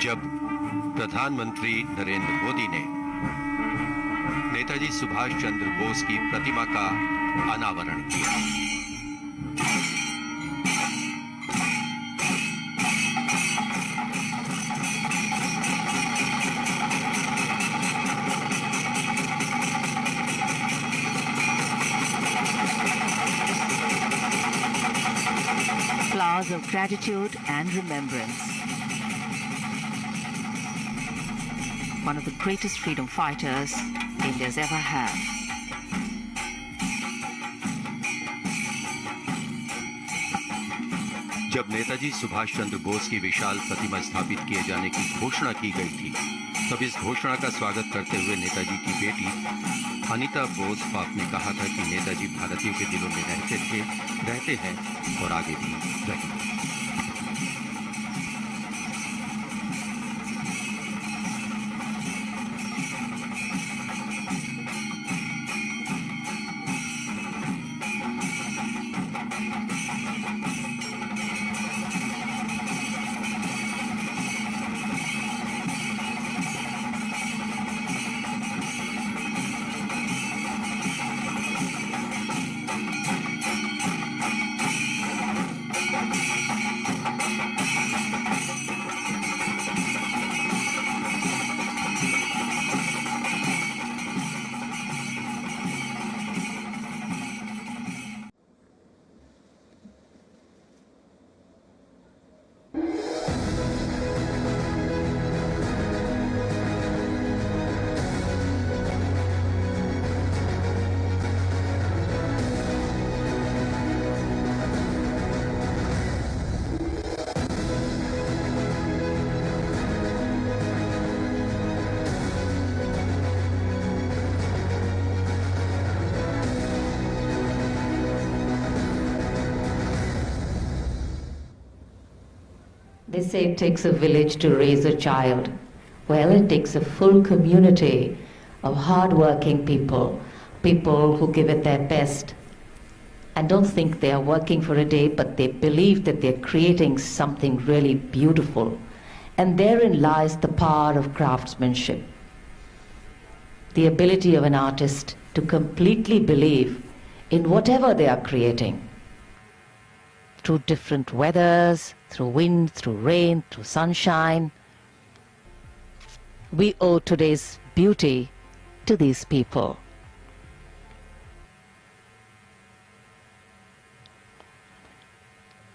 जब प्रधानमंत्री नरेंद्र मोदी ने नेताजी सुभाष चंद्र बोस की प्रतिमा का अनावरण किया। Flowers of gratitude and remembrance. One of the greatest freedom fighters India's ever had. जब नेताजी सुभाष चंद्र बोस की विशाल प्रतिमा स्थापित किए जाने की घोषणा की गई थी, तब इस घोषणा का स्वागत करते हुए नेताजी की बेटी अनीता बोस पाप ने कहा था कि नेताजी भारतीयों के दिलों में रहते हैं और आगे भी रहेंगे। They say it takes a village to raise a child. Well, it takes a full community of hard-working people, people who give it their best and don't think they are working for a day, but they believe that they're creating something really beautiful. And therein lies the power of craftsmanship, the ability of an artist to completely believe in whatever they are creating. Through different weathers, through wind, through rain, through sunshine. We owe today's beauty to these people.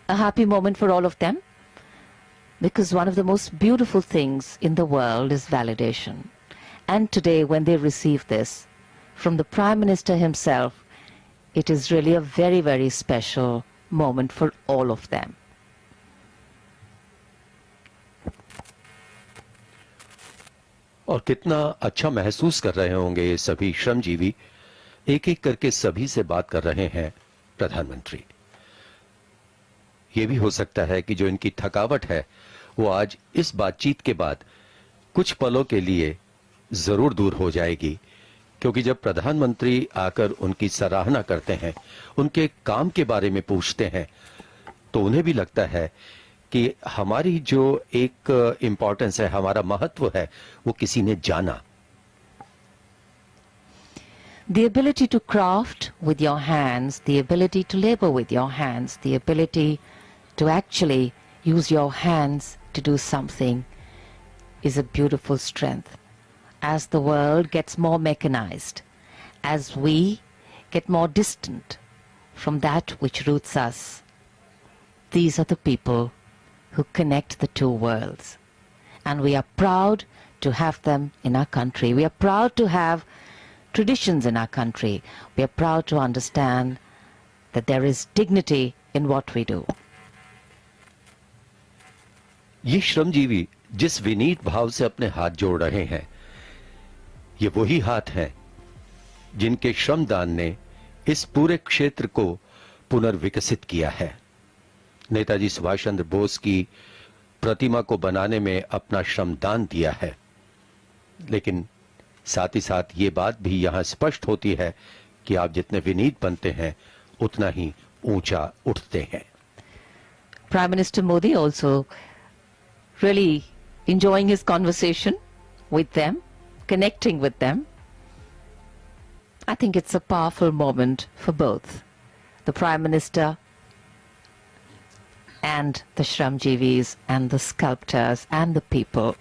A happy moment for all of them, because one of the most beautiful things in the world is validation. And today, when they receive this from the Prime Minister himself, it is really a very, very special moment for all of them. और कितना अच्छा महसूस कर रहे होंगे ये सभी श्रमजीवी। एक एक करके सभी से बात कर रहे हैं प्रधानमंत्री। ये भी हो सकता है कि जो इनकी थकावट है वो आज इस बातचीत के बाद कुछ पलों के लिए जरूर दूर हो जाएगी, क्योंकि जब प्रधानमंत्री आकर उनकी सराहना करते हैं, उनके काम के बारे में पूछते हैं, तो उन्हें भी लगता है कि हमारी जो एक इंपॉर्टेंस है, हमारा महत्व है, वो किसी ने जाना। The ability to craft with your hands, the ability to labor with your hands, the ability to actually use your hands to do something is a beautiful strength. As the world gets more mechanized, as we get more distant from that which roots us, these are the people who connect the two worlds. And we are proud to have them in our country. We are proud to have traditions in our country. We are proud to understand that there is dignity in what we do. ये श्रमजीवी जिस विनीत भाव से अपने हाथ जोड़ रहे हैं, ये वही हाथ हैं जिनके श्रमदान ने इस पूरे क्षेत्र को पुनर्विकसित किया है। नेताजी सुभाष चंद्र बोस की प्रतिमा को बनाने में अपना श्रमदान दिया है, लेकिन साथ ही साथ ये बात भी यहां स्पष्ट होती है कि आप जितने विनीत बनते हैं उतना ही ऊंचा उठते हैं। Prime Minister Modi also really enjoying his conversation with them, connecting with them. I think it's a powerful moment for both the Prime Minister and the Shramjeevis and the sculptors and the people.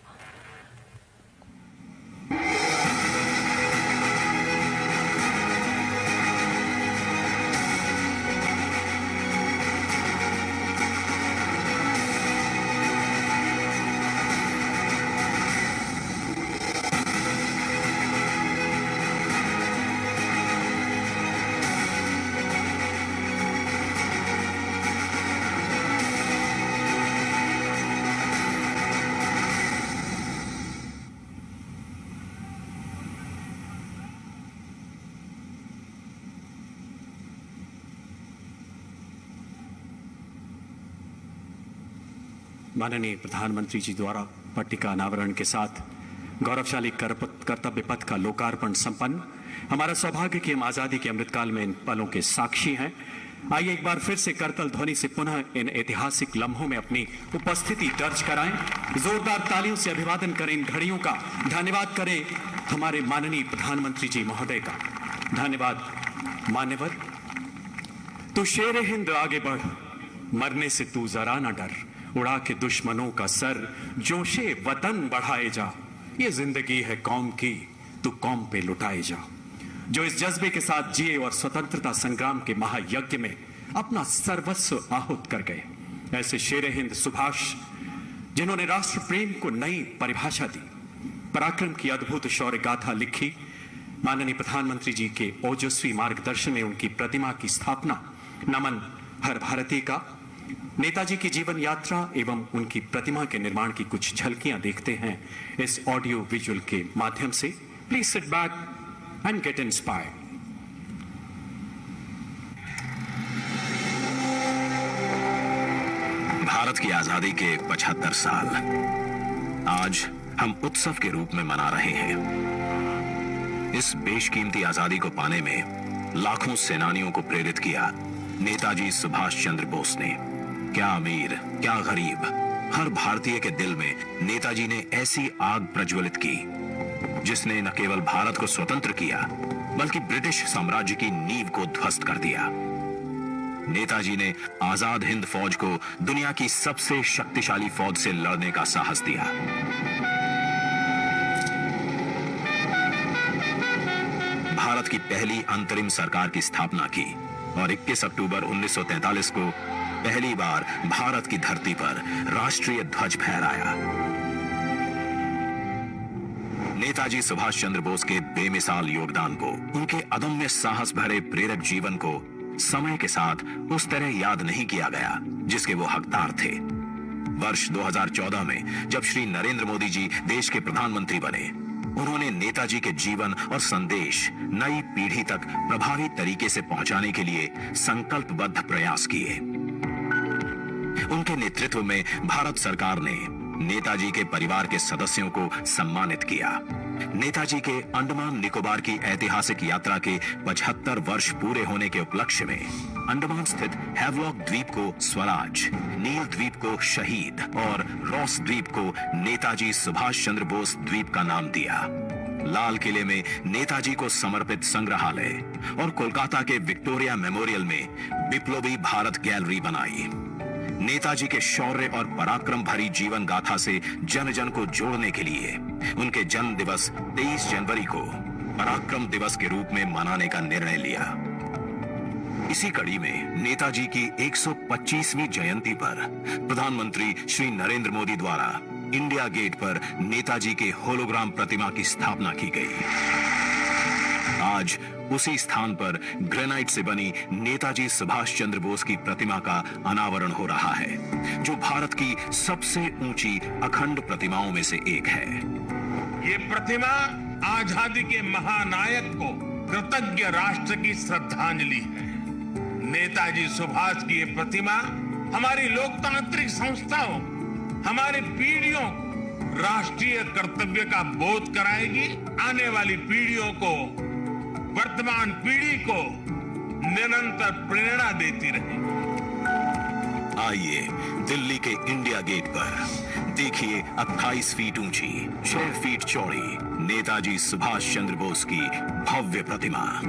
माननीय प्रधानमंत्री जी द्वारा पट्टिका अनावरण के साथ गौरवशाली कर्तव्य पथ का लोकार्पण संपन्न। हमारा सौभाग्य कि हम आजादी के अमृतकाल में इन पलों के साक्षी हैं। आइए एक बार फिर से करतल ध्वनि से पुनः इन ऐतिहासिक लम्हों में अपनी उपस्थिति दर्ज कराएं। जोरदार तालियों से अभिवादन करें इन घड़ियों का। धन्यवाद करें हमारे माननीय प्रधानमंत्री जी महोदय का। धन्यवाद। मान्यवर, तू शेर हिंद आगे बढ़, मरने से तू जरा न डर, उड़ा के दुश्मनों का सर, जोशे वतन बढ़ाए जा। ये जिंदगी है कौम की, तू कौम पे लुटाए जा। जो इस जज्बे के साथ जिए और स्वतंत्रता संग्राम के महायज्ञ में अपना सर्वस्व आहूत कर गए, ऐसे शेर हिंद सुभाष, जिन्होंने राष्ट्र प्रेम को नई परिभाषा दी, पराक्रम की अद्भुत शौर्य गाथा लिखी। माननीय प्रधानमंत्री जी के ओजस्वी मार्गदर्शन में उनकी प्रतिमा की स्थापना। नमन हर भारतीय का। नेताजी की जीवन यात्रा एवं उनकी प्रतिमा के निर्माण की कुछ झलकियां देखते हैं इस ऑडियो विजुअल के माध्यम से। Please sit back and get inspired. Bharat की आजादी के 75 साल आज हम उत्सव के रूप में मना रहे हैं। इस बेशकीमती आजादी को पाने में लाखों सेनानियों को प्रेरित किया नेताजी सुभाष चंद्र बोस ने। क्या अमीर, क्या गरीब, हर भारतीय के दिल में नेताजी ने ऐसी आग प्रज्वलित की जिसने न केवल भारत को स्वतंत्र किया बल्कि ब्रिटिश साम्राज्य की नींव को ध्वस्त कर दिया। नेताजी ने आजाद हिंद फौज को दुनिया की सबसे शक्तिशाली फौज से लड़ने का साहस दिया। भारत की पहली अंतरिम सरकार की स्थापना की और 21 अक्टूबर 1943 को पहली बार भारत की धरती पर राष्ट्रीय ध्वज फहराया। नेताजी सुभाष चंद्र बोस के बेमिसाल योगदान को, उनके अदम्य साहस भरे प्रेरक जीवन को समय के साथ उस तरह याद नहीं किया गया जिसके वो हकदार थे। वर्ष 2014 में जब श्री नरेंद्र मोदी जी देश के प्रधानमंत्री बने, उन्होंने नेताजी के जीवन और संदेश नई पीढ़ी तक प्रभावी तरीके से पहुंचाने के लिए संकल्पबद्ध प्रयास किए। उनके नेतृत्व में भारत सरकार ने नेताजी के परिवार के सदस्यों को सम्मानित किया। नेताजी के अंडमान निकोबार की ऐतिहासिक यात्रा के 75 वर्ष पूरे होने के उपलक्ष्य में अंडमान स्थित हैवलॉक द्वीप को स्वराज, नील द्वीप को शहीद और रॉस द्वीप को नेताजी सुभाष चंद्र बोस द्वीप का नाम दिया। लाल किले में नेताजी को समर्पित संग्रहालय और कोलकाता के विक्टोरिया मेमोरियल में बिप्लोबी भारत गैलरी बनाई। नेताजी के शौर्य और पराक्रम भरी जीवन गाथा से जन जन को जोड़ने के लिए उनके जन्म दिवस 23 जनवरी को पराक्रम दिवस के रूप में मनाने का निर्णय लिया। इसी कड़ी में नेताजी की 125वीं जयंती पर प्रधानमंत्री श्री नरेंद्र मोदी द्वारा इंडिया गेट पर नेताजी के होलोग्राम प्रतिमा की स्थापना की गई। आज उसी स्थान पर ग्रेनाइट से बनी नेताजी सुभाष चंद्र बोस की प्रतिमा का अनावरण हो रहा है, जो भारत की सबसे ऊंची अखंड प्रतिमाओं में से एक है। ये प्रतिमा आजादी के महानायक को कृतज्ञ राष्ट्र की श्रद्धांजलि है। नेताजी सुभाष की ये प्रतिमा हमारी लोकतांत्रिक संस्थाओं, हमारी पीढ़ियों को राष्ट्रीय कर्तव्य का बोध कराएगी। आने वाली पीढ़ियों को, वर्तमान पीढ़ी को निरंतर प्रेरणा देती रहेगी। आइए दिल्ली के इंडिया गेट पर देखिए 28 फीट ऊंची 6 फीट चौड़ी नेताजी सुभाष चंद्र बोस की भव्य प्रतिमा।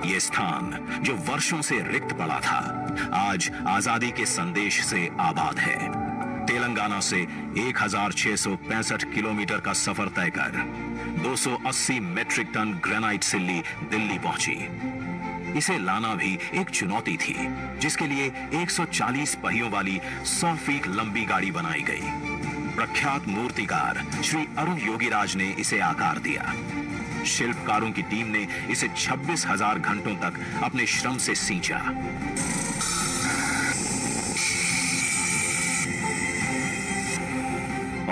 ये स्थान जो वर्षों से रिक्त पड़ा था, आज आजादी के संदेश से आबाद है। तेलंगाना से 1665 किलोमीटर का सफर तय कर 280 मेट्रिक टन ग्रेनाइट सिल्ली दिल्ली पहुंची। इसे लाना भी एक चुनौती थी, जिसके लिए 140 पहियों वाली 100 फीट लंबी गाड़ी बनाई गई। प्रख्यात मूर्तिकार श्री अरुण योगीराज ने इसे आकार दिया। शिल्पकारों की टीम ने इसे 26,000 घंटों तक अपने श्रम से सींचा।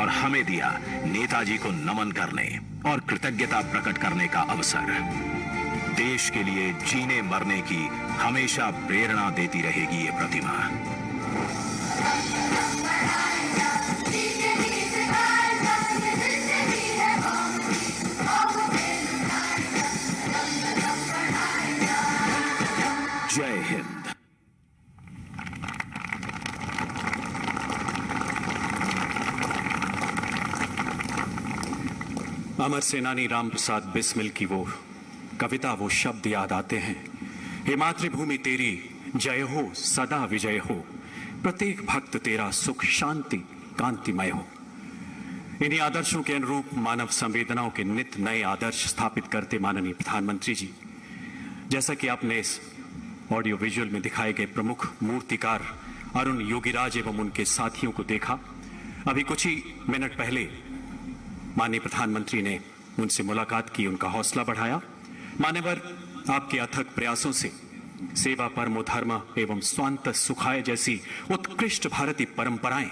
और हमें दिया नेताजी को नमन करने और कृतज्ञता प्रकट करने का अवसर। देश के लिए जीने मरने की हमेशा प्रेरणा देती रहेगी ये प्रतिमा। जय हिंद। अमर सेनानी राम प्रसाद बिस्मिल की वो कविता, वो शब्द याद आते हैं। हे मातृभूमि तेरी जय हो, सदा विजय हो, प्रत्येक भक्त तेरा सुख शांति कांतिमय हो। इन्हीं आदर्शों के अनुरूप मानव संवेदनाओं के नित्य नए आदर्श स्थापित करते माननीय प्रधानमंत्री जी, जैसा कि आपने इस ऑडियो विजुअल में दिखाए गए प्रमुख मूर्तिकार अरुण योगीराज एवं उनके साथियों को देखा। अभी कुछ ही मिनट पहले माननीय प्रधानमंत्री ने उनसे मुलाकात की, उनका हौसला बढ़ाया। मान्यवर, आपके अथक प्रयासों से सेवा परमो धर्म एवं स्वांत सुखाय जैसी उत्कृष्ट भारतीय परंपराएं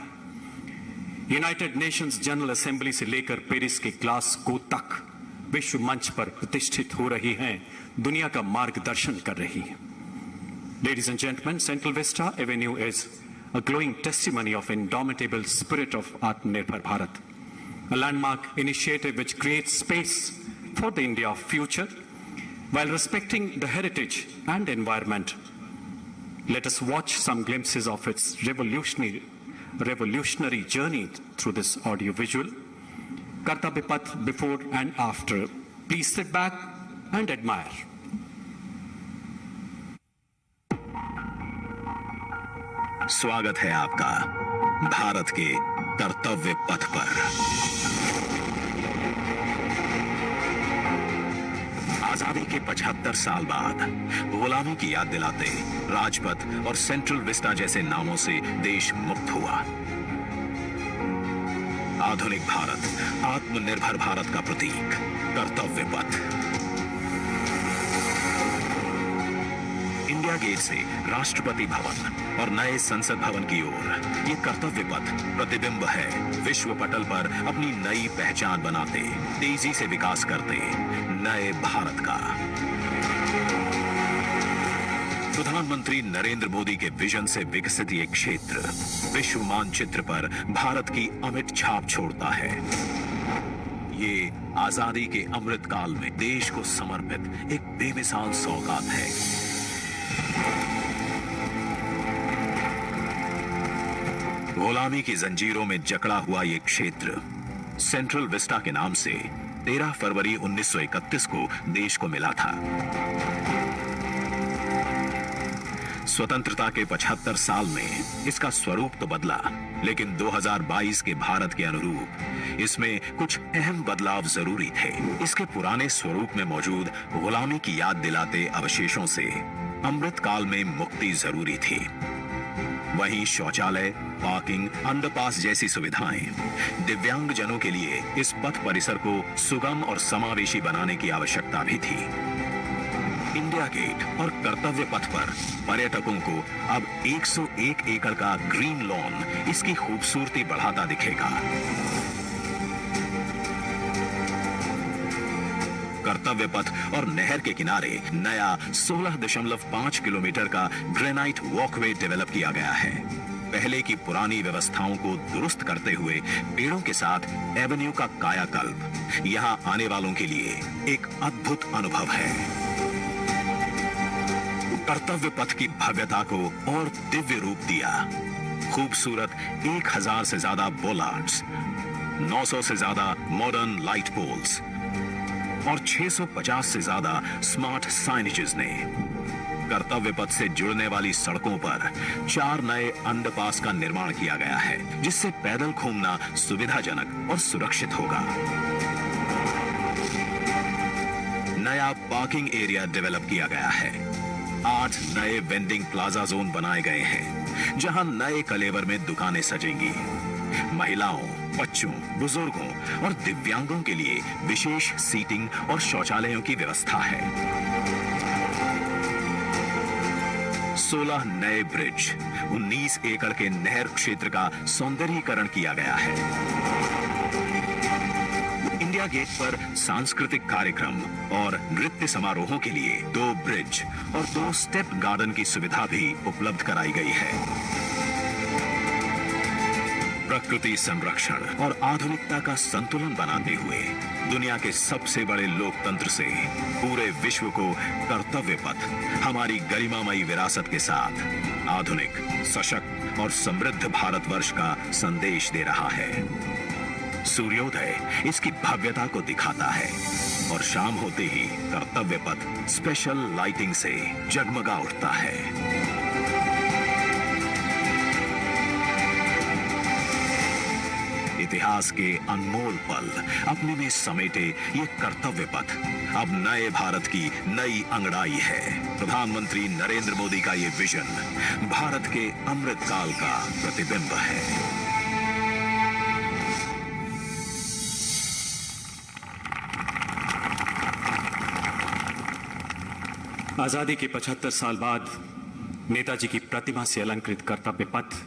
यूनाइटेड नेशंस जनरल असेंबली से लेकर पेरिस के ग्लासगो तक विश्व मंच पर प्रतिष्ठित हो रही हैं, दुनिया का मार्गदर्शन कर रही हैं। Ladies and gentlemen, Central Vista Avenue is a glowing testimony of indomitable spirit of Atmanirbhar Bharat, a landmark initiative which creates space for the India of future while respecting the heritage and environment. Let us watch some glimpses of its revolutionary journey through this audio visual. Kartavya Path before and after. Please sit back and admire. स्वागत है आपका भारत के कर्तव्य पथ पर। आजादी के 75 साल बाद गुलामी की याद दिलाते राजपथ और सेंट्रल विस्टा जैसे नामों से देश मुक्त हुआ। आधुनिक भारत, आत्मनिर्भर भारत का प्रतीक कर्तव्य पथ। इंडिया गेट से राष्ट्रपति भवन और नए संसद भवन की ओर ये कर्तव्य पथ प्रतिबिंब है विश्व पटल पर अपनी नई पहचान बनाते, तेजी से विकास करते नए भारत का। प्रधानमंत्री नरेंद्र मोदी के विजन से विकसित ये क्षेत्र विश्व मानचित्र पर भारत की अमिट छाप छोड़ता है। ये आजादी के अमृत काल में देश को समर्पित एक बेमिसाल सौगात है। गुलामी की जंजीरों में जकड़ा हुआ ये क्षेत्र सेंट्रल विस्टा के नाम से 13 फरवरी 1931 को देश को मिला था। स्वतंत्रता के 75 साल में इसका स्वरूप तो बदला, लेकिन 2022 के भारत के अनुरूप इसमें कुछ अहम बदलाव जरूरी थे। इसके पुराने स्वरूप में मौजूद गुलामी की याद दिलाते अवशेषों से अमृत काल में मुक्ति जरूरी थी। वहीं शौचालय, पार्किंग, अंडरपास जैसी सुविधाएं दिव्यांग जनों के लिए इस पथ परिसर को सुगम और समावेशी बनाने की आवश्यकता भी थी। इंडिया गेट और कर्तव्य पथ पर पर्यटकों को अब 101 एकड़ का ग्रीन लॉन इसकी खूबसूरती बढ़ाता दिखेगा। कर्तव्य पथ और नहर के किनारे नया 16.5 किलोमीटर का ग्रेनाइट वॉकवे डेवलप किया गया है। पहले की पुरानी व्यवस्थाओं को दुरुस्त करते हुए पेड़ों के साथ एवेन्यू का कायाकल्प यहां आने वालों के लिए एक अद्भुत अनुभव है। कर्तव्य पथ की भव्यता को और दिव्य रूप दिया। खूबसूरत 1000 से ज्यादा बोलार्ड्स, 900 से ज्यादा मॉडर्न लाइट पोल्स और 650 से ज्यादा स्मार्ट साइनेजेस ने कर्तव्य पथ से जुड़ने वाली सड़कों पर 4 नए अंडरपास का निर्माण किया गया है, जिससे पैदल घूमना सुविधाजनक और सुरक्षित होगा। नया पार्किंग एरिया डेवलप किया गया है। 8 नए वेंडिंग प्लाजा जोन बनाए गए हैं, जहां नए कलेवर में दुकानें सजेंगी। महिलाओं, बच्चों, बुजुर्गों और दिव्यांगों के लिए विशेष सीटिंग और शौचालयों की व्यवस्था है। 16 नए ब्रिज, 19 एकड़ के नहर क्षेत्र का सौंदर्यीकरण किया गया है। इंडिया गेट पर सांस्कृतिक कार्यक्रम और नृत्य समारोहों के लिए 2 ब्रिज और 2 स्टेप गार्डन की सुविधा भी उपलब्ध कराई गई है। प्रकृति संरक्षण और आधुनिकता का संतुलन बनाते हुए दुनिया के सबसे बड़े लोकतंत्र से पूरे विश्व को कर्तव्य पथ हमारी गरिमामयी विरासत के साथ आधुनिक, सशक्त और समृद्ध भारतवर्ष का संदेश दे रहा है। सूर्योदय इसकी भव्यता को दिखाता है और शाम होते ही कर्तव्य पथ स्पेशल लाइटिंग से जगमगा उठता है। इतिहास के अनमोल पल अपने में समेटे ये कर्तव्य पथ अब नए भारत की नई अंगड़ाई है। प्रधानमंत्री नरेंद्र मोदी का ये विजन भारत के अमृतकाल का प्रतिबिंब है। आजादी के 75 साल बाद नेताजी की प्रतिमा से अलंकृत कर्तव्य पथ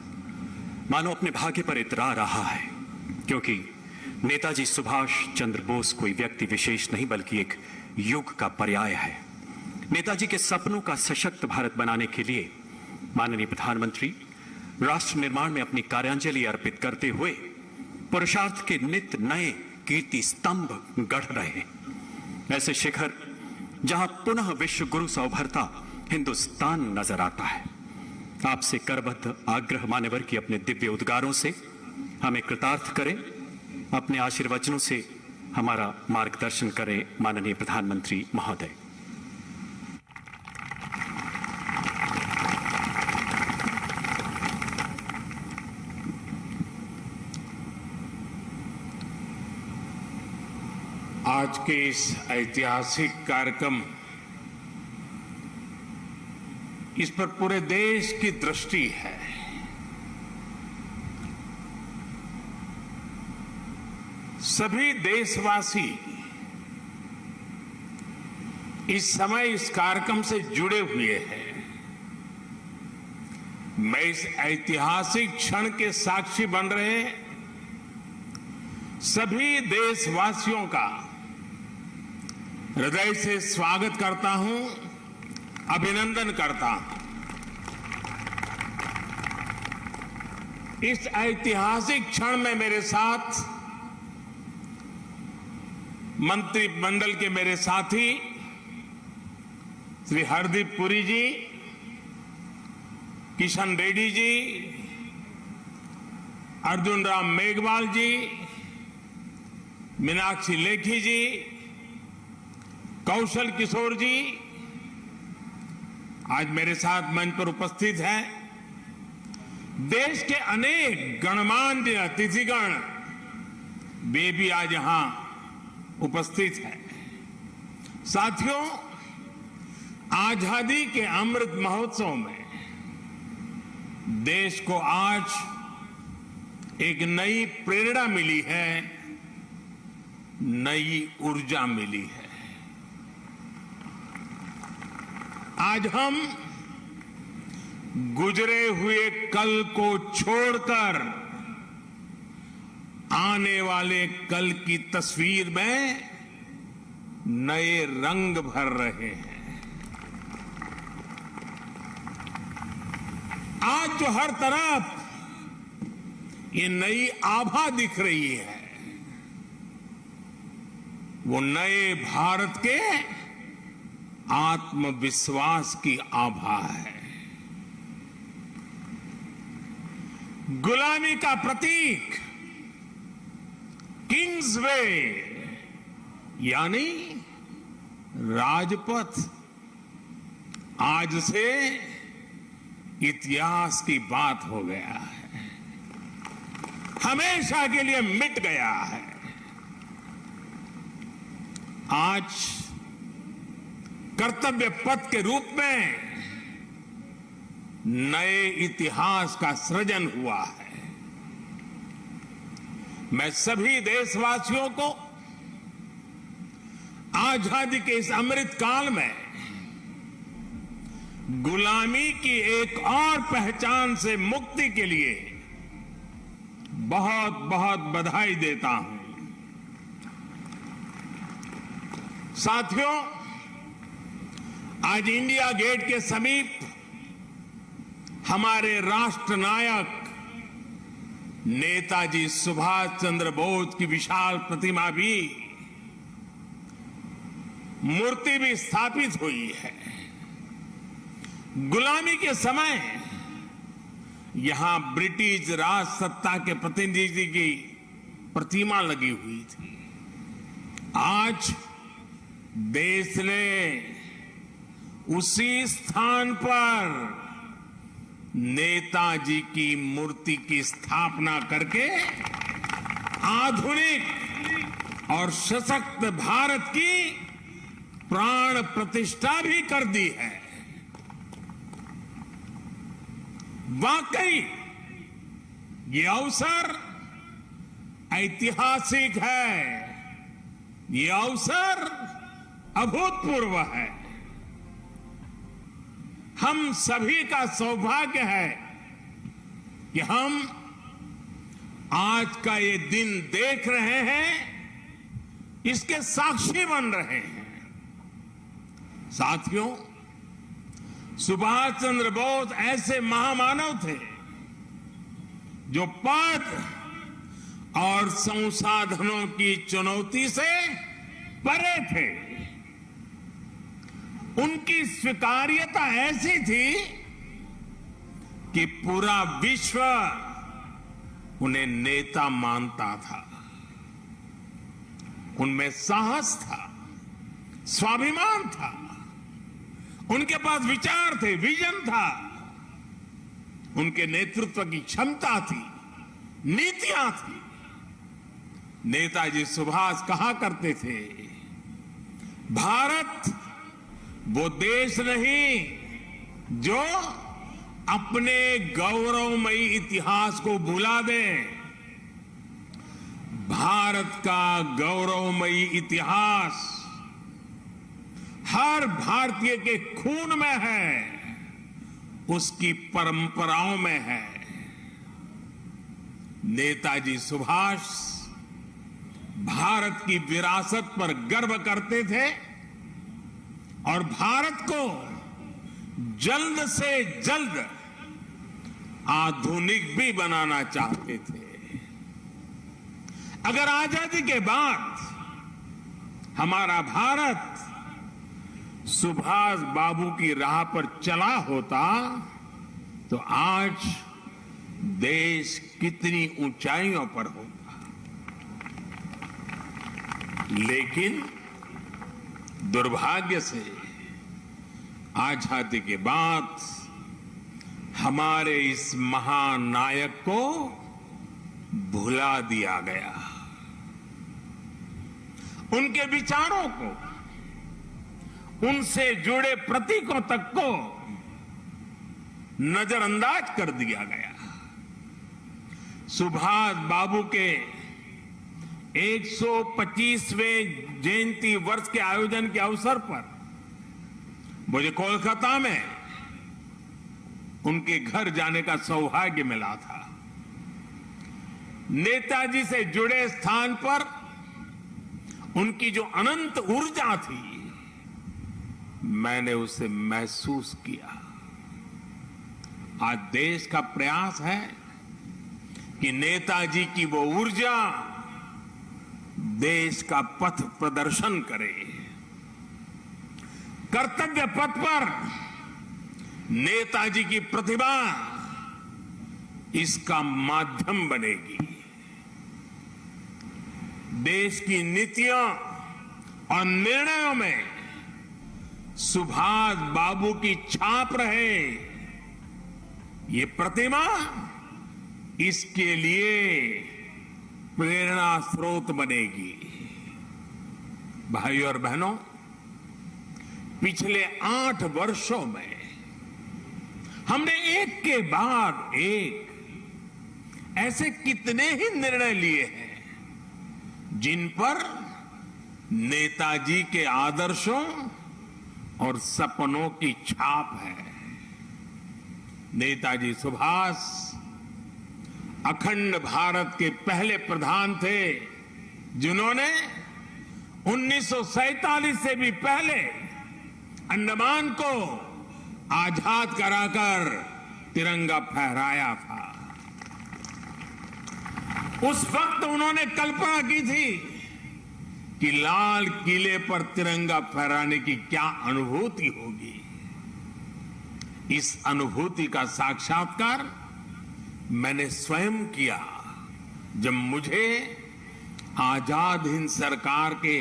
मानो अपने भाग्य पर इतरा रहा है, क्योंकि नेताजी सुभाष चंद्र बोस कोई व्यक्ति विशेष नहीं बल्कि एक युग का पर्याय है। नेताजी के सपनों का सशक्त भारत बनाने के लिए माननीय प्रधानमंत्री राष्ट्र निर्माण में अपनी कार्यांजलि अर्पित करते हुए पुरुषार्थ के नित्य नए कीर्ति स्तंभ गढ़ रहे हैं। ऐसे शिखर जहां पुनः विश्व गुरु सा उभरता हिंदुस्तान नजर आता है। आपसे करबद्ध आग्रह मान्यवर की अपने दिव्य उद्गारों से हमें कृतार्थ करें, अपने आशीर्वचनों से हमारा मार्गदर्शन करें माननीय प्रधानमंत्री महोदय। आज के इस ऐतिहासिक कार्यक्रम, इस पर पूरे देश की दृष्टि है। सभी देशवासी इस समय इस कार्यक्रम से जुड़े हुए हैं। मैं इस ऐतिहासिक क्षण के साक्षी बन रहे सभी देशवासियों का हृदय से स्वागत करता हूं, अभिनंदन करता हूं। इस ऐतिहासिक क्षण में मेरे साथ मंत्रिमंडल के मेरे साथी श्री हरदीप पुरी जी, किशन रेड्डी जी, अर्जुन राम मेघवाल जी, मीनाक्षी लेखी जी, कौशल किशोर जी आज मेरे साथ मंच पर उपस्थित हैं। देश के अनेक गणमान्य अतिथिगण वे भी आज यहां उपस्थित हैं। साथियों, आजादी के अमृत महोत्सव में देश को आज एक नई प्रेरणा मिली है, नई ऊर्जा मिली है। आज हम गुजरे हुए कल को छोड़कर आने वाले कल की तस्वीर में नए रंग भर रहे हैं। आज जो हर तरफ ये नई आभा दिख रही है, वो नए भारत के आत्मविश्वास की आभा है। गुलामी का प्रतीक किंग्स वे यानी राजपथ आज से इतिहास की बात हो गया है, हमेशा के लिए मिट गया है। आज कर्तव्य पथ के रूप में नए इतिहास का सृजन हुआ है। मैं सभी देशवासियों को आजादी के इस अमृत काल में गुलामी की एक और पहचान से मुक्ति के लिए बहुत बहुत बधाई देता हूं। साथियों, आज इंडिया गेट के समीप हमारे राष्ट्र नायक नेताजी सुभाष चंद्र बोस की विशाल प्रतिमा भी, मूर्ति भी स्थापित हुई है। गुलामी के समय यहां ब्रिटिश राज सत्ता के प्रतिनिधि की प्रतिमा लगी हुई थी। आज देश ने उसी स्थान पर नेताजी की मूर्ति की स्थापना करके आधुनिक और सशक्त भारत की प्राण प्रतिष्ठा भी कर दी है। वाकई ये अवसर ऐतिहासिक है, ये अवसर अभूतपूर्व है। हम सभी का सौभाग्य है कि हम आज का ये दिन देख रहे हैं, इसके साक्षी बन रहे हैं। साथियों, सुभाष चंद्र बोस ऐसे महामानव थे जो पद और संसाधनों की चुनौती से परे थे। उनकी स्वीकार्यता ऐसी थी कि पूरा विश्व उन्हें नेता मानता था। उनमें साहस था, स्वाभिमान था, उनके पास विचार थे, विजन था, उनके नेतृत्व की क्षमता थी, नीतियां थी। नेताजी सुभाष कहा करते थे, भारत वो देश नहीं जो अपने गौरवमयी इतिहास को भुला दे। भारत का गौरवमयी इतिहास हर भारतीय के खून में है, उसकी परंपराओं में है। नेताजी सुभाष भारत की विरासत पर गर्व करते थे और भारत को जल्द से जल्द आधुनिक भी बनाना चाहते थे। अगर आजादी के बाद हमारा भारत सुभाष बाबू की राह पर चला होता तो आज देश कितनी ऊंचाइयों पर होता। लेकिन दुर्भाग्य से आजादी के बाद हमारे इस महान नायक को भुला दिया गया। उनके विचारों को, उनसे जुड़े प्रतीकों तक को नजरअंदाज कर दिया गया। सुभाष बाबू के 125वें जयंती वर्ष के आयोजन के अवसर पर मुझे कोलकाता में उनके घर जाने का सौभाग्य मिला था। नेताजी से जुड़े स्थान पर उनकी जो अनंत ऊर्जा थी, मैंने उसे महसूस किया। आज देश का प्रयास है कि नेताजी की वो ऊर्जा देश का पथ प्रदर्शन करे। कर्तव्य पथ पर नेताजी की प्रतिभा इसका माध्यम बनेगी। देश की नीतियों और निर्णयों में सुभाष बाबू की छाप रहे, ये प्रतिमा इसके लिए प्रेरणा स्रोत बनेगी। भाइयों और बहनों, पिछले 8 वर्षों में हमने एक के बाद एक ऐसे कितने ही निर्णय लिए हैं जिन पर नेताजी के आदर्शों और सपनों की छाप है। नेताजी सुभाष अखंड भारत के पहले प्रधान थे जिन्होंने 1947 से भी पहले अंडमान को आजाद कराकर तिरंगा फहराया था। उस वक्त उन्होंने कल्पना की थी कि लाल किले पर तिरंगा फहराने की क्या अनुभूति होगी। इस अनुभूति का साक्षात्कार मैंने स्वयं किया जब मुझे आजाद हिंद सरकार के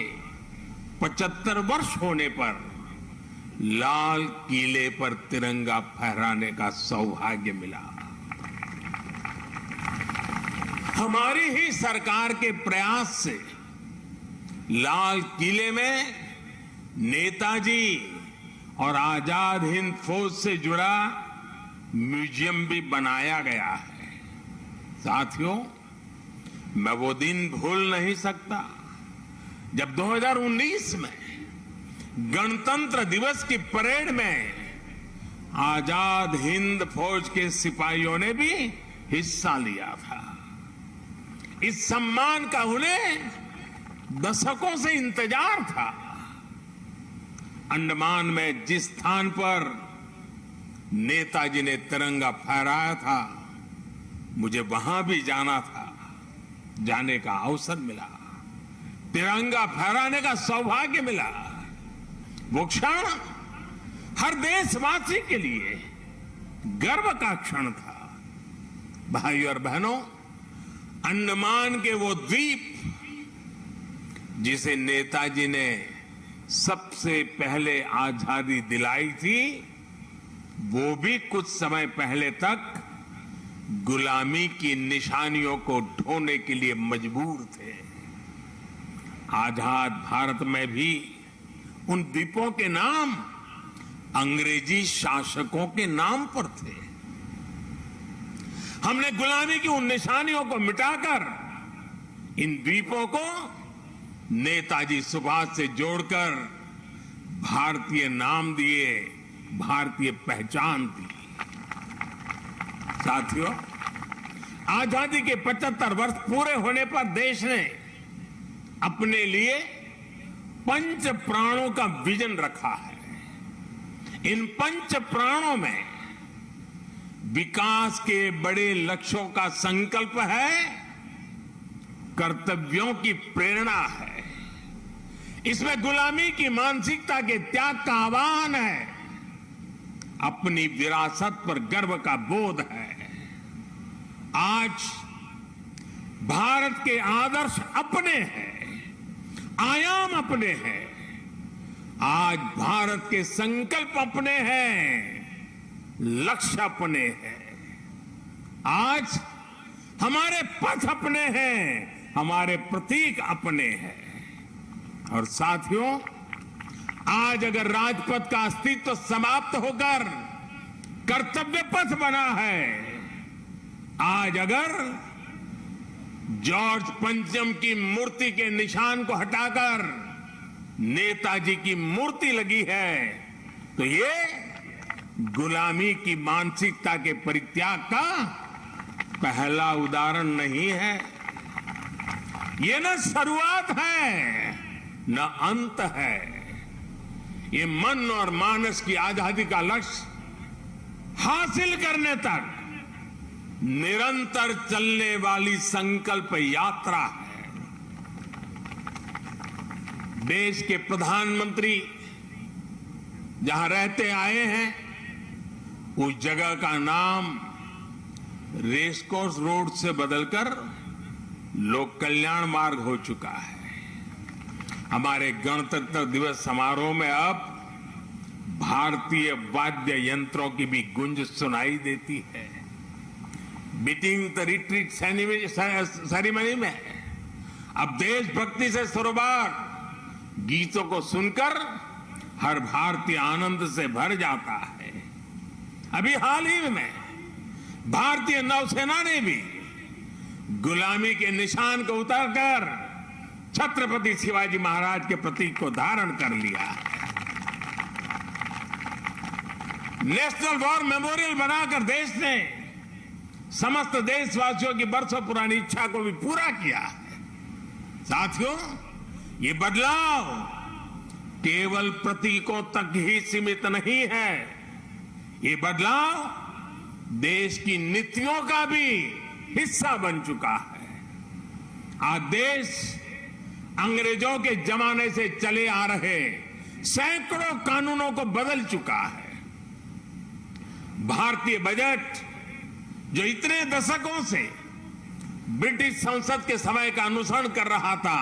75 वर्ष होने पर लाल किले पर तिरंगा फहराने का सौभाग्य मिला। हमारी ही सरकार के प्रयास से लाल किले में नेताजी और आजाद हिंद फौज से जुड़ा म्यूजियम भी बनाया गया है। साथियों, मैं वो दिन भूल नहीं सकता जब 2019 में गणतंत्र दिवस की परेड में आजाद हिंद फौज के सिपाहियों ने भी हिस्सा लिया था। इस सम्मान का उन्हें दशकों से इंतजार था। अंडमान में जिस स्थान पर नेताजी ने तिरंगा फहराया था, मुझे वहां भी जाना था। जाने का अवसर मिला, तिरंगा फहराने का सौभाग्य मिला। वो क्षण हर देशवासी के लिए गर्व का क्षण था। भाई और बहनों, अंडमान के वो द्वीप जिसे नेताजी ने सबसे पहले आजादी दिलाई थी, वो भी कुछ समय पहले तक गुलामी की निशानियों को ढोने के लिए मजबूर थे। आजाद भारत में भी उन द्वीपों के नाम अंग्रेजी शासकों के नाम पर थे। हमने गुलामी की उन निशानियों को मिटाकर इन द्वीपों को नेताजी सुभाष से जोड़कर भारतीय नाम दिए, भारतीय पहचान दी। साथियों, आजादी के 75 वर्ष पूरे होने पर देश ने अपने लिए 5 प्राणों का विजन रखा है। इन 5 प्राणों में विकास के बड़े लक्ष्यों का संकल्प है, कर्तव्यों की प्रेरणा है। इसमें गुलामी की मानसिकता के त्याग का आह्वान है, अपनी विरासत पर गर्व का बोध है। आज भारत के आदर्श अपने हैं, आयाम अपने हैं। आज भारत के संकल्प अपने हैं, लक्ष्य अपने हैं। आज हमारे पथ अपने हैं, हमारे प्रतीक अपने हैं। और साथियों, आज अगर राजपथ का अस्तित्व समाप्त होकर कर्तव्य पथ बना है, आज अगर जॉर्ज पंचम की मूर्ति के निशान को हटाकर नेताजी की मूर्ति लगी है, तो ये गुलामी की मानसिकता के परित्याग का पहला उदाहरण नहीं है। ये न शुरुआत है न अंत है। ये मन और मानस की आजादी का लक्ष्य हासिल करने तक निरंतर चलने वाली संकल्प यात्रा है। देश के प्रधानमंत्री जहां रहते आए हैं उस जगह का नाम रेसकोर्स रोड से बदलकर लोक कल्याण मार्ग हो चुका है। हमारे गणतंत्र दिवस समारोह में अब भारतीय वाद्य यंत्रों की भी गूंज सुनाई देती है। बीटिंग द रिट्रीट सेरेमनी में अब देशभक्ति से सरोबार गीतों को सुनकर हर भारतीय आनंद से भर जाता है। अभी हाल ही में भारतीय नौसेना ने भी गुलामी के निशान को उतारकर छत्रपति शिवाजी महाराज के प्रतीक को धारण कर लिया है। नेशनल वॉर मेमोरियल बनाकर देश ने समस्त देशवासियों की बरसों पुरानी इच्छा को भी पूरा किया है। साथियों, ये बदलाव केवल प्रतीकों तक ही सीमित नहीं है, ये बदलाव देश की नीतियों का भी हिस्सा बन चुका है। आज देश अंग्रेजों के जमाने से चले आ रहे सैकड़ों कानूनों को बदल चुका है। भारतीय बजट जो इतने दशकों से ब्रिटिश संसद के समय का अनुसरण कर रहा था,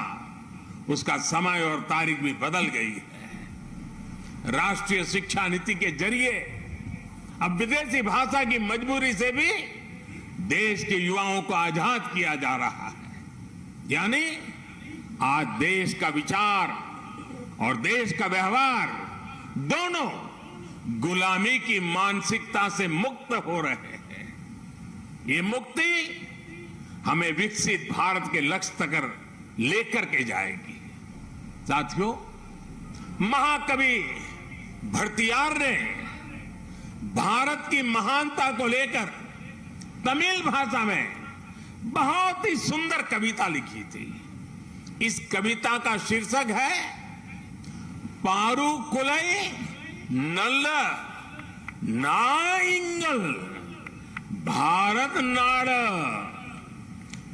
उसका समय और तारीख भी बदल गई है। राष्ट्रीय शिक्षा नीति के जरिए अब विदेशी भाषा की मजबूरी से भी देश के युवाओं को आजाद किया जा रहा है। यानी आज देश का विचार और देश का व्यवहार दोनों गुलामी की मानसिकता से मुक्त हो रहे हैं। ये मुक्ति हमें विकसित भारत के लक्ष्य तक लेकर के जाएगी। साथियों, महाकवि भरतियार ने भारत की महानता को लेकर तमिल भाषा में बहुत ही सुंदर कविता लिखी थी। इस कविता का शीर्षक है पारू कुलई नल्ल नाइंगल भारत नाड़।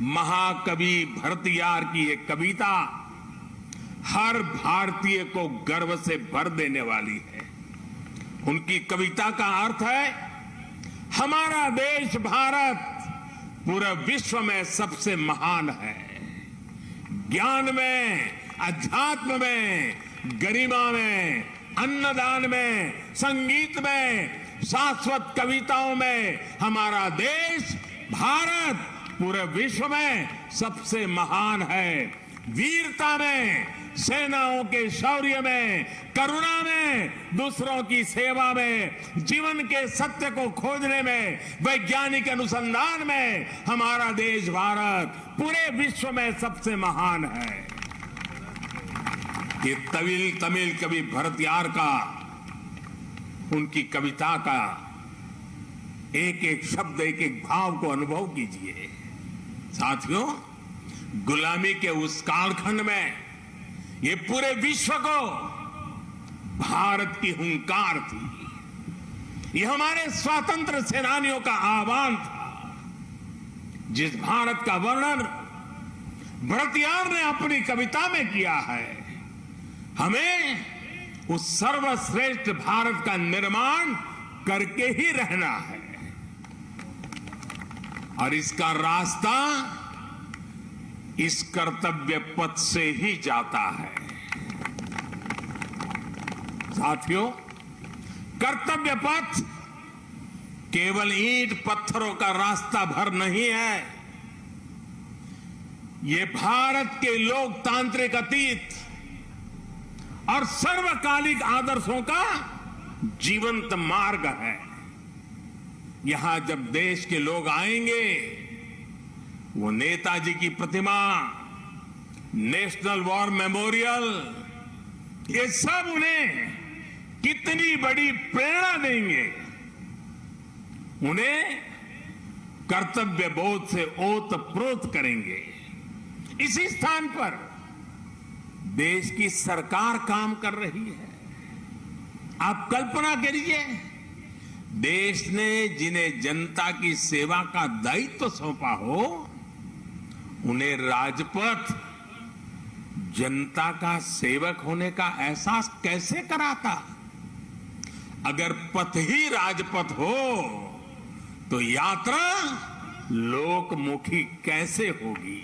महाकवि भरतियार की ये कविता हर भारतीय को गर्व से भर देने वाली है। उनकी कविता का अर्थ है, हमारा देश भारत पूरे विश्व में सबसे महान है। ज्ञान में, अध्यात्म में, गरिमा में, अन्नदान में, संगीत में, शाश्वत कविताओं में हमारा देश भारत पूरे विश्व में सबसे महान है। वीरता में, सेनाओं के शौर्य में, करुणा में, दूसरों की सेवा में, जीवन के सत्य को खोजने में, वैज्ञानिक अनुसंधान में हमारा देश भारत पूरे विश्व में सबसे महान है। ये तमिल कवि भरतियार का, उनकी कविता का एक एक शब्द, एक एक भाव को अनुभव कीजिए। साथियों, गुलामी के उस कालखंड में ये पूरे विश्व को भारत की हुंकार थी। ये हमारे स्वतंत्र सेनानियों का आह्वान था। जिस भारत का वर्णन भरतियार ने अपनी कविता में किया है, हमें उस सर्वश्रेष्ठ भारत का निर्माण करके ही रहना है। और इसका रास्ता इस कर्तव्य पथ से ही जाता है। साथियों, कर्तव्य पथ केवल ईंट पत्थरों का रास्ता भर नहीं है। ये भारत के लोकतांत्रिक अतीत और सर्वकालिक आदर्शों का जीवंत मार्ग है। यहां जब देश के लोग आएंगे, वो नेताजी की प्रतिमा, नेशनल वॉर मेमोरियल, ये सब उन्हें कितनी बड़ी प्रेरणा देंगे। उन्हें कर्तव्य बोध से ओतप्रोत करेंगे। इसी स्थान पर देश की सरकार काम कर रही है। आप कल्पना करिए, देश ने जिन्हें जनता की सेवा का दायित्व सौंपा हो, उन्हें राजपथ जनता का सेवक होने का एहसास कैसे कराता। अगर पथ ही राजपथ हो तो यात्रा लोकमुखी कैसे होगी?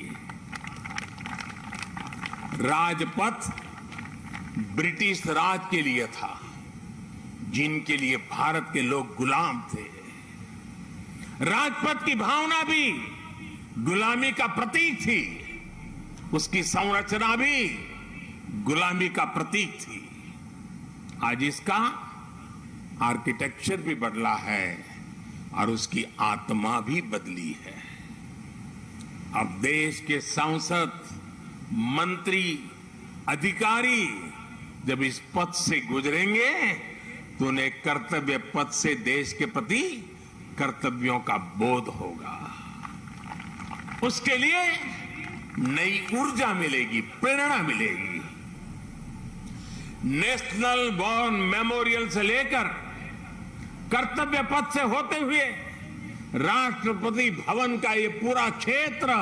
राजपथ ब्रिटिश राज के लिए था, जिनके लिए भारत के लोग गुलाम थे। राजपथ की भावना भी गुलामी का प्रतीक थी, उसकी संरचना भी गुलामी का प्रतीक थी। आज इसका आर्किटेक्चर भी बदला है और उसकी आत्मा भी बदली है। अब देश के सांसद, मंत्री, अधिकारी जब इस पथ से गुजरेंगे तो उन्हें कर्तव्य पथ से देश के प्रति कर्तव्यों का बोध होगा। उसके लिए नई ऊर्जा मिलेगी, प्रेरणा मिलेगी। नेशनल वॉर मेमोरियल से लेकर कर्तव्य पथ से होते हुए राष्ट्रपति भवन का ये पूरा क्षेत्र,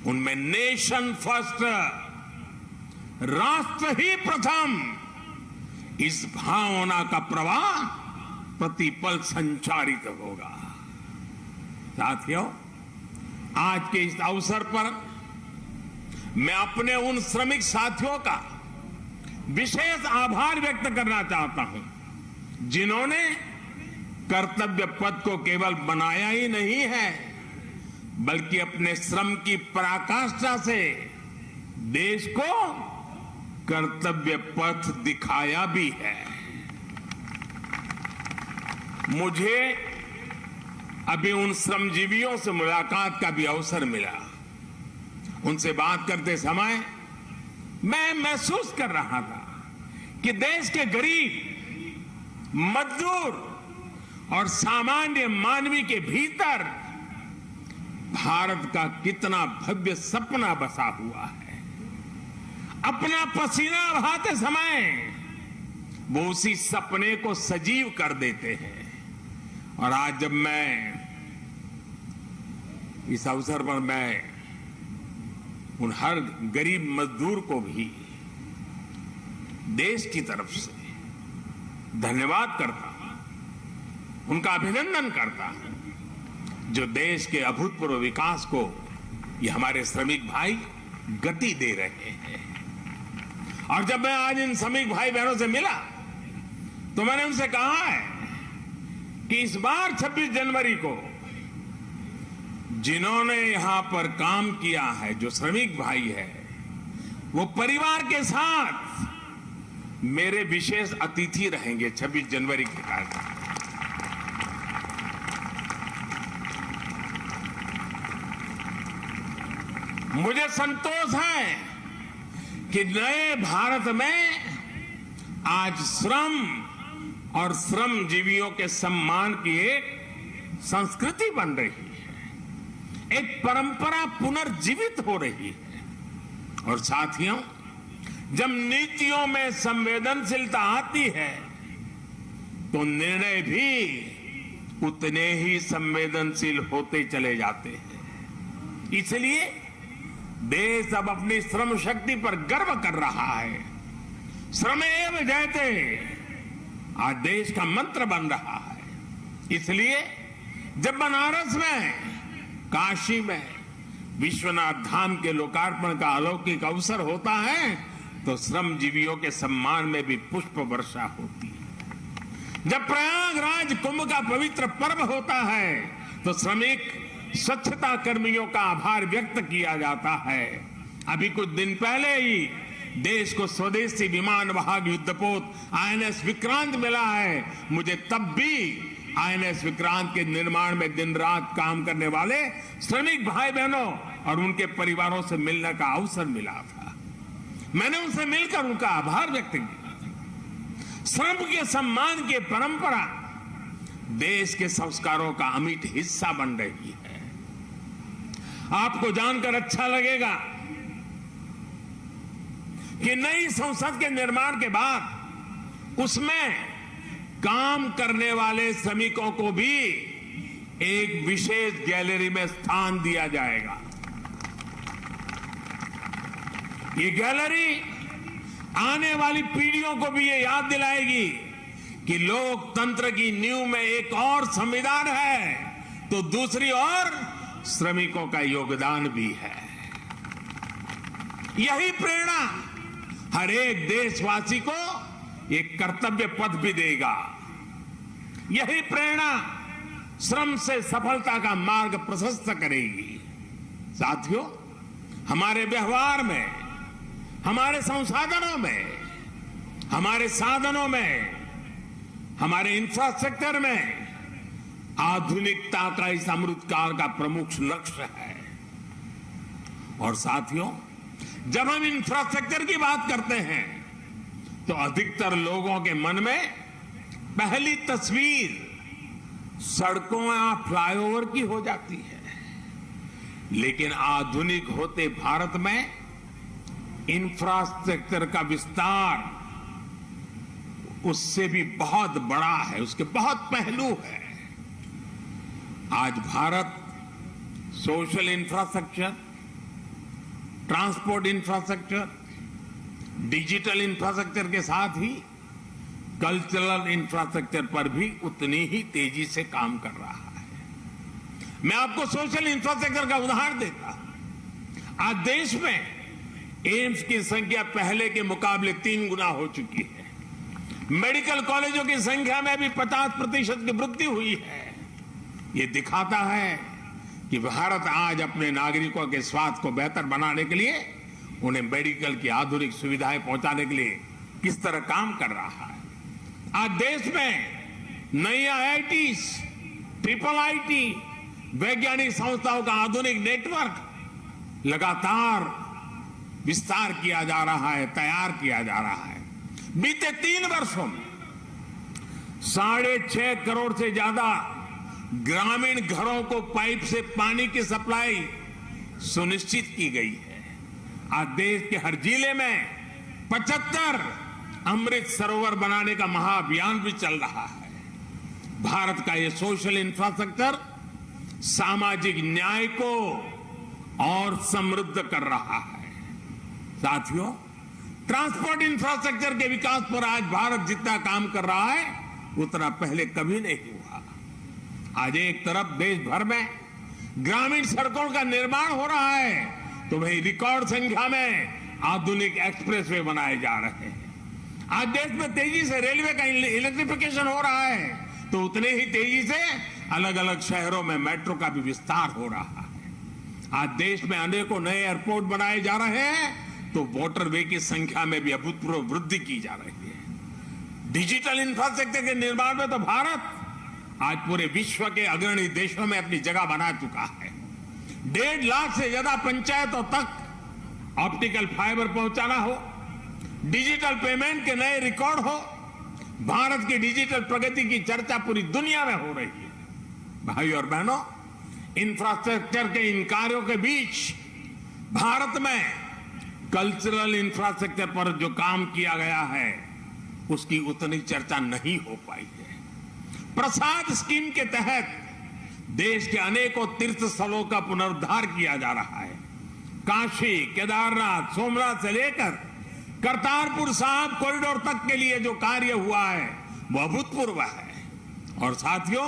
उनमें नेशन फर्स्ट, राष्ट्र ही प्रथम, इस भावना का प्रवाह प्रतिपल संचारित होगा। साथियों, आज के इस अवसर पर मैं अपने उन श्रमिक साथियों का विशेष आभार व्यक्त करना चाहता हूं, जिन्होंने कर्तव्य पथ को केवल बनाया ही नहीं है, बल्कि अपने श्रम की पराकाष्ठा से देश को कर्तव्य पथ दिखाया भी है। मुझे अभी उन श्रमजीवियों से मुलाकात का भी अवसर मिला। उनसे बात करते समय मैं महसूस कर रहा था कि देश के गरीब, मजदूर और सामान्य मानवी के भीतर भारत का कितना भव्य सपना बसा हुआ है। अपना पसीना बहाते समय वो उसी सपने को सजीव कर देते हैं। और आज जब मैं इस अवसर पर मैं उन हर गरीब मजदूर को भी देश की तरफ से धन्यवाद करता हूं, उनका अभिनंदन करता हूं, जो देश के अभूतपूर्व विकास को ये हमारे श्रमिक भाई गति दे रहे हैं। और जब मैं आज इन श्रमिक भाई बहनों से मिला तो मैंने उनसे कहा है कि इस बार 26 जनवरी को जिन्होंने यहां पर काम किया है, जो श्रमिक भाई है, वो परिवार के साथ मेरे विशेष अतिथि रहेंगे 26 जनवरी के कार्यक्रम। मुझे संतोष है कि नए भारत में आज श्रम और श्रमजीवियों के सम्मान की एक संस्कृति बन रही है, एक परंपरा पुनर्जीवित हो रही है। और साथियों, जब नीतियों में संवेदनशीलता आती है तो निर्णय भी उतने ही संवेदनशील होते चले जाते हैं। इसलिए देश अब अपनी श्रम शक्ति पर गर्व कर रहा है। श्रमेव जयते आज देश का मंत्र बन रहा है। इसलिए जब बनारस में, काशी में विश्वनाथ धाम के लोकार्पण का अलौकिक अवसर होता है तो श्रमजीवियों के सम्मान में भी पुष्प वर्षा होती है। जब प्रयागराज कुंभ का पवित्र पर्व होता है तो श्रमिक स्वच्छता कर्मियों का आभार व्यक्त किया जाता है। अभी कुछ दिन पहले ही देश को स्वदेशी विमान वाहक युद्धपोत आईएनएस विक्रांत मिला है। मुझे तब भी आईएनएस विक्रांत के निर्माण में दिन रात काम करने वाले श्रमिक भाई बहनों और उनके परिवारों से मिलने का अवसर मिला था। मैंने उनसे मिलकर उनका आभार व्यक्त किया। श्रम के सम्मान की परंपरा देश के संस्कारों का अमिट हिस्सा बन रही है। आपको जानकर अच्छा लगेगा कि नई संसद के निर्माण के बाद उसमें काम करने वाले श्रमिकों को भी एक विशेष गैलरी में स्थान दिया जाएगा। ये गैलरी आने वाली पीढ़ियों को भी ये याद दिलाएगी कि लोकतंत्र की नींव में एक और संविधान है तो दूसरी ओर श्रमिकों का योगदान भी है। यही प्रेरणा हर एक देशवासी को एक कर्तव्य पथ भी देगा। यही प्रेरणा श्रम से सफलता का मार्ग प्रशस्त करेगी। साथियों, हमारे व्यवहार में, हमारे संसाधनों में, हमारे साधनों में, हमारे इंफ्रास्ट्रक्चर में आधुनिकता का इस अमृतकाल का प्रमुख लक्ष्य है। और साथियों, जब हम इंफ्रास्ट्रक्चर की बात करते हैं तो अधिकतर लोगों के मन में पहली तस्वीर सड़कों या फ्लाईओवर की हो जाती है। लेकिन आधुनिक होते भारत में इंफ्रास्ट्रक्चर का विस्तार उससे भी बहुत बड़ा है, उसके बहुत पहलू है। आज Bharat social infrastructure, transport infrastructure, digital infrastructure के साथ ही कल्चरल इंफ्रास्ट्रक्चर पर भी उतनी ही तेजी से काम कर रहा है। मैं आपको सोशल इंफ्रास्ट्रक्चर का उदाहरण देता हूं। आज देश में एम्स की संख्या पहले के मुकाबले 3 गुना हो चुकी है। मेडिकल कॉलेजों की संख्या में भी 50% की वृद्धि हुई है। ये दिखाता है कि भारत आज अपने नागरिकों के स्वास्थ्य को बेहतर बनाने के लिए, उन्हें मेडिकल की आधुनिक सुविधाएं पहुंचाने के लिए किस तरह काम कर रहा है। आज देश में नई IITs, ट्रिपल IT, वैज्ञानिक संस्थाओं का आधुनिक नेटवर्क लगातार विस्तार किया जा रहा है, तैयार किया जा रहा है। बीते 3 वर्षों में 6.5 करोड़ से ज्यादा ग्रामीण घरों को पाइप से पानी की सप्लाई सुनिश्चित की गई है। आज देश के हर जिले में 75 अमृत सरोवर बनाने का महाअभियान भी चल रहा है। भारत का ये सोशल इंफ्रास्ट्रक्चर सामाजिक न्याय को और समृद्ध कर रहा है। साथियों, ट्रांसपोर्ट इंफ्रास्ट्रक्चर के विकास पर आज भारत जितना काम कर रहा है उतना पहले कभी नहीं हुआ। आज एक तरफ देश भर में ग्रामीण सड़कों का निर्माण हो रहा है तो वही रिकॉर्ड संख्या में आधुनिक एक्सप्रेसवे बनाए जा रहे हैं। आज देश में तेजी से रेलवे का इलेक्ट्रिफिकेशन हो रहा है तो उतने ही तेजी से अलग अलग शहरों में मेट्रो का भी विस्तार हो रहा है। आज देश में अनेकों नए एयरपोर्ट बनाए जा रहे हैं तो मोटरवे की संख्या में भी अभूतपूर्व वृद्धि की जा रही है। डिजिटल इंफ्रास्ट्रक्चर के निर्माण में तो भारत आज पूरे विश्व के अग्रणी देशों में अपनी जगह बना चुका है। 1.5 लाख से ज्यादा पंचायतों तक ऑप्टिकल फाइबर पहुंचाना हो, डिजिटल पेमेंट के नए रिकॉर्ड हो, भारत की डिजिटल प्रगति की चर्चा पूरी दुनिया में हो रही है। भाई और बहनों, इंफ्रास्ट्रक्चर के इन कार्यों के बीच भारत में कल्चरल इंफ्रास्ट्रक्चर पर जो काम किया गया है उसकी उतनी चर्चा नहीं हो पाई है। प्रसाद स्कीम के तहत देश के अनेकों तीर्थ स्थलों का पुनरुद्धार किया जा रहा है। काशी, केदारनाथ, सोमनाथ से लेकर करतारपुर साहिब कॉरिडोर तक के लिए जो कार्य हुआ है वो अभूतपूर्व है। और साथियों,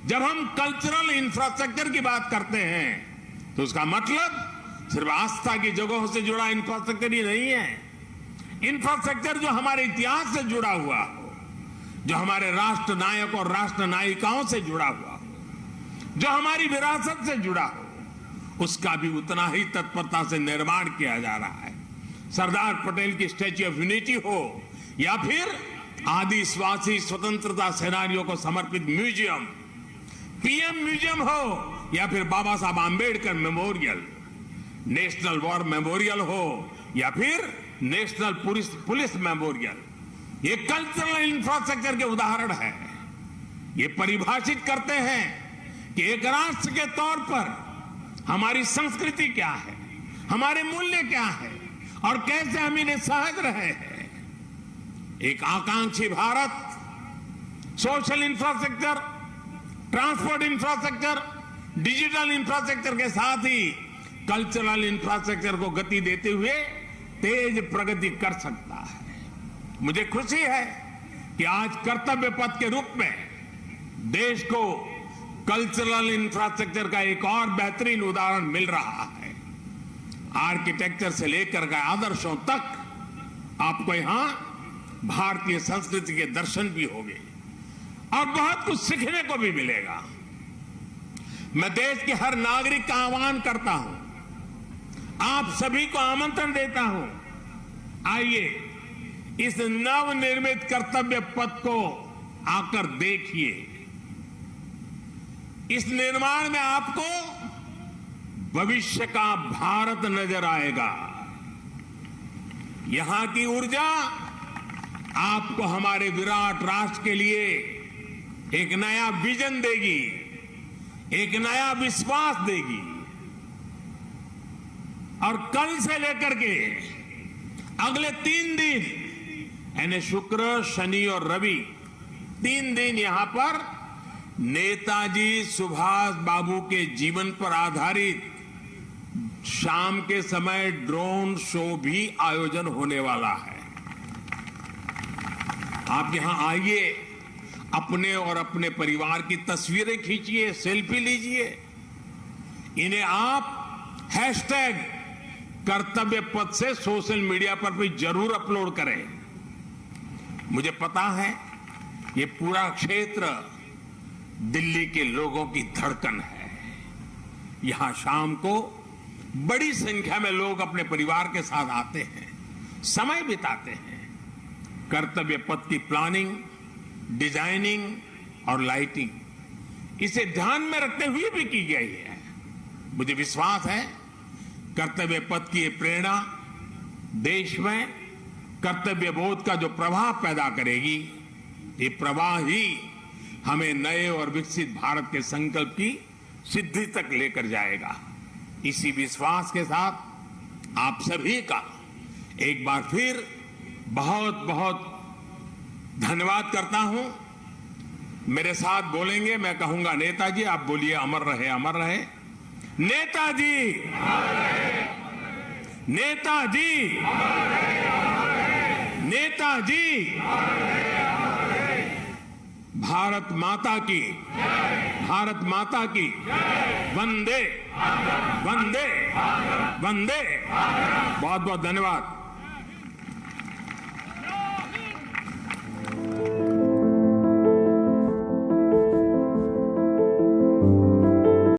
जब हम कल्चरल इंफ्रास्ट्रक्चर की बात करते हैं तो उसका मतलब सिर्फ आस्था की जगहों से जुड़ा इंफ्रास्ट्रक्चर ही नहीं है। इंफ्रास्ट्रक्चर जो हमारे इतिहास से जुड़ा हुआ हो, जो हमारे राष्ट्र नायक और राष्ट्र नायिकाओं से जुड़ा हुआ हो, जो हमारी विरासत से जुड़ा हो, उसका भी उतना ही तत्परता से निर्माण किया जा रहा है। सरदार पटेल की स्टैच्यू ऑफ यूनिटी हो या फिर आदिवासी स्वतंत्रता सेनानियों को समर्पित म्यूजियम, PM म्यूजियम हो या फिर बाबा Saheb Ambedkar memorial, national war memorial हो या फिर नेशनल पुलिस मेमोरियल, ये कल्चरल इंफ्रास्ट्रक्चर के उदाहरण है। ये परिभाषित करते हैं कि एक राष्ट्र के तौर पर हमारी संस्कृति क्या है, हमारे मूल्य क्या है और कैसे हम इन्हें सहज रहे हैं। एक आकांक्षी Bharat social infrastructure, transport infrastructure, digital infrastructure के साथ ही कल्चरल इंफ्रास्ट्रक्चर को गति देते हुए तेज प्रगति कर सकता है। मुझे खुशी है कि आज कर्तव्य पथ के रूप में देश को कल्चरल इंफ्रास्ट्रक्चर का एक और बेहतरीन उदाहरण मिल रहा है। आर्किटेक्चर से लेकर के आदर्शों तक आपको यहां भारतीय संस्कृति के दर्शन भी होंगे और बहुत कुछ सीखने को भी मिलेगा। मैं देश के हर नागरिक का आह्वान करता हूं, आप सभी को आमंत्रण देता हूं, आइए इस नवनिर्मित कर्तव्य पथ को आकर देखिए। इस निर्माण में आपको भविष्य का भारत नजर आएगा। यहां की ऊर्जा आपको हमारे विराट राष्ट्र के लिए एक नया विजन देगी, एक नया विश्वास देगी। और कल से लेकर के अगले 3 दिन यानी शुक्र, शनि और रवि 3 दिन यहां पर नेताजी सुभाष बाबू के जीवन पर आधारित शाम के समय ड्रोन शो भी आयोजन होने वाला है। आप यहां आइए, अपने और अपने परिवार की तस्वीरें खींचिए, सेल्फी लीजिए। इन्हें आप हैशटैग कर्तव्य पथ से सोशल मीडिया पर भी जरूर अपलोड करें। मुझे पता है ये पूरा क्षेत्र दिल्ली के लोगों की धड़कन है। यहां शाम को बड़ी संख्या में लोग अपने परिवार के साथ आते हैं, समय बिताते हैं। कर्तव्य पथ की प्लानिंग, डिजाइनिंग और लाइटिंग इसे ध्यान में रखते हुए भी की गई है। मुझे विश्वास है कर्तव्य पथ की ये प्रेरणा देश में कर्तव्य बोध का जो प्रवाह पैदा करेगी, ये प्रवाह ही हमें नए और विकसित भारत के संकल्प की सिद्धि तक लेकर जाएगा। इसी विश्वास के साथ आप सभी का एक बार फिर बहुत बहुत धन्यवाद करता हूं। मेरे साथ बोलेंगे, मैं कहूंगा नेताजी, आप बोलिए अमर रहे, अमर रहे। नेताजी, नेताजी, नेताजी। भारत माता की, भारत माता की। वंदे वंदे वंदे। बहुत बहुत धन्यवाद।